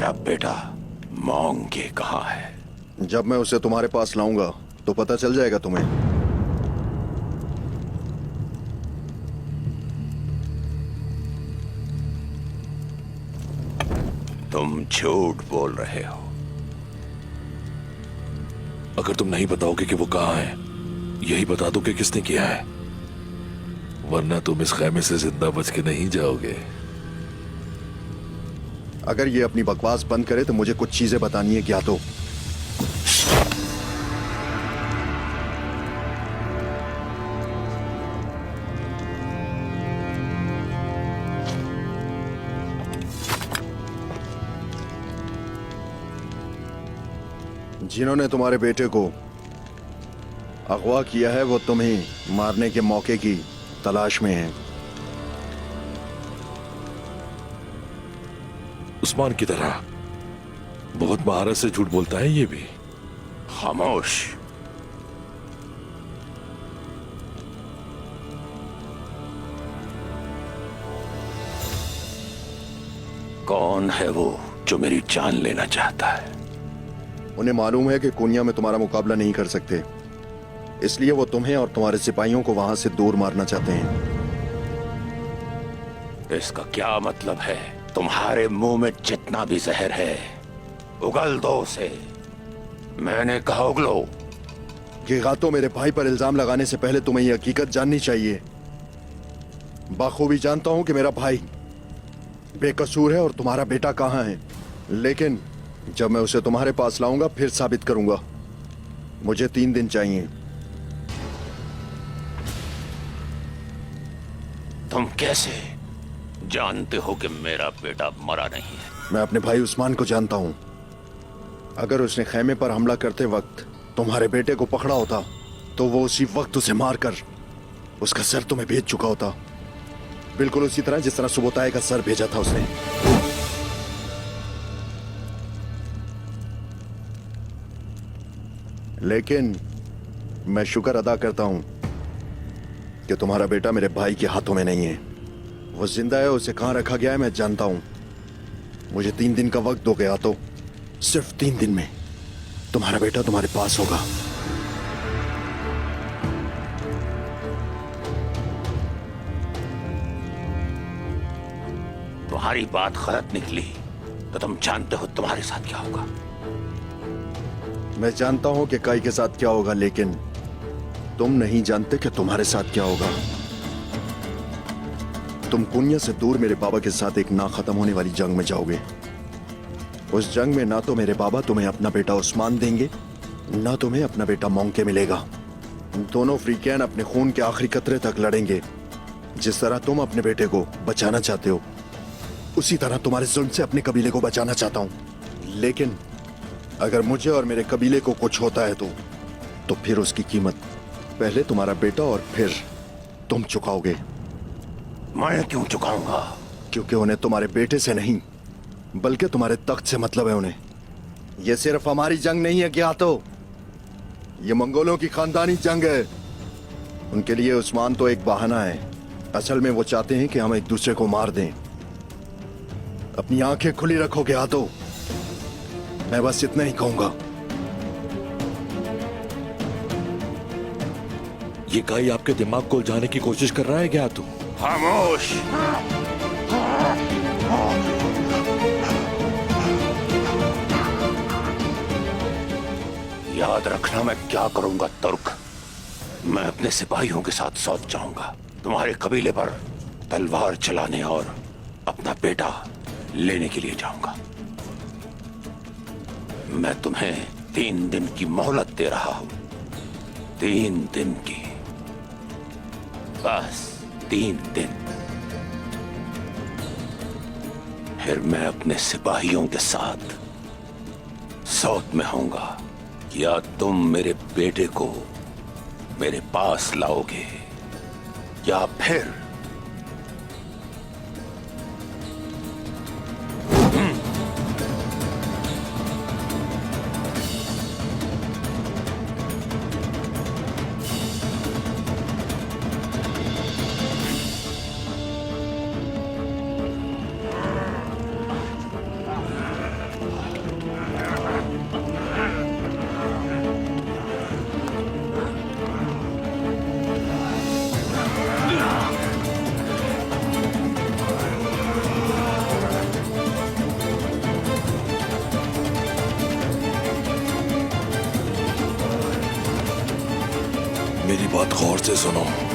मेरा बेटा मोंगे कहाँ है? जब मैं उसे तुम्हारे पास लाऊंगा तो पता चल जाएगा तुम्हें। तुम झूठ बोल रहे हो। अगर तुम नहीं बताओगे कि वो कहाँ है, यही बता दो कि किसने किया है, वरना तुम इस खैमे से जिंदा बच के नहीं जाओगे। अगर ये अपनी बकवास बंद करे तो मुझे कुछ चीजें बतानी है क्या तो। जिन्होंने तुम्हारे बेटे को अगवा किया है वो तुम्हें मारने के मौके की तलाश में है। उस्मान की तरह बहुत महारत से झूठ बोलता है ये भी। खामोश। कौन है वो जो मेरी जान लेना चाहता है? उन्हें मालूम है कि कुनिया में तुम्हारा मुकाबला नहीं कर सकते, इसलिए वो तुम्हें और तुम्हारे सिपाहियों को वहां से दूर मारना चाहते हैं। इसका क्या मतलब है? तुम्हारे मुंह में जितना भी जहर है उगल दो उसे। मैंने कहा उगलो। ये गातो मेरे भाई पर इल्जाम लगाने से पहले तुम्हें ये हकीकत जाननी चाहिए। बाखूबी जानता हूं कि मेरा भाई बेकसूर है और तुम्हारा बेटा कहां है, लेकिन जब मैं उसे तुम्हारे पास लाऊंगा फिर साबित करूंगा। मुझे 3 दिन चाहिए। तुम कैसे जानते हो कि मेरा बेटा मरा नहीं है? मैं अपने भाई उस्मान को जानता हूं। अगर उसने खैमे पर हमला करते वक्त तुम्हारे बेटे को पकड़ा होता तो वो उसी वक्त उसे मारकर उसका सर तुम्हें भेज चुका होता, बिल्कुल उसी तरह जिस तरह सुबोताए का सर भेजा था उसने। लेकिन मैं शुक्र अदा करता हूं कि तुम्हारा बेटा मेरे भाई के हाथों में नहीं है। वो जिंदा है, उसे कहां रखा गया है मैं जानता हूं। मुझे 3 दिन का वक्त दोगे तो सिर्फ 3 दिन में तुम्हारा बेटा तुम्हारे पास होगा। तुम्हारी बात गलत निकली तो तुम जानते हो तुम्हारे साथ क्या होगा। मैं जानता हूं कि काई के साथ क्या होगा, लेकिन तुम नहीं जानते कि तुम्हारे साथ क्या होगा। तुम कुनिया से दूर मेरे बाबा के साथ एक ना खत्म होने वाली जंग में जाओगे। उस जंग में ना तो मेरे बाबा तुम्हें अपना बेटा उस्मान देंगे, ना तुम्हें अपना बेटा मोंके मिलेगा। दोनों अफ्रीकैन अपने खून के आखिरी कतरे तक लड़ेंगे। जिस तरह तुम अपने बेटे को बचाना चाहते हो, उसी तरह तुम्हारे जुल्म से अपने कबीले को बचाना चाहता हूं। लेकिन अगर मुझे और मेरे कबीले को कुछ होता है तो फिर उसकी कीमत पहले तुम्हारा बेटा और फिर तुम चुकाओगे। मैं क्यों चुकाऊंगा? क्योंकि उन्हें तुम्हारे बेटे से नहीं बल्कि तुम्हारे तख्त से मतलब है उन्हें। यह सिर्फ हमारी जंग नहीं है क्या तो, ये मंगोलों की खानदानी जंग है। उनके लिए उस्मान तो एक बहाना है। असल में वो चाहते हैं कि हम एक दूसरे को मार दें। अपनी आंखें खुली रखोगे हाथों, मैं बस इतना ही कहूंगा। ये काई आपके दिमाग को उलझाने की कोशिश कर रहा है क्या तू? खामोश। याद रखना मैं क्या करूंगा तुर्क। मैं अपने सिपाहियों के साथ सौंप जाऊंगा, तुम्हारे कबीले पर तलवार चलाने और अपना बेटा लेने के लिए जाऊंगा। मैं तुम्हें 3 दिन की मोहलत दे रहा हूं। 3 दिन की, बस 3 दिन। फिर मैं अपने सिपाहियों के साथ सौत में होऊंगा। या तुम मेरे बेटे को मेरे पास लाओगे या फिर गौर से सुनो।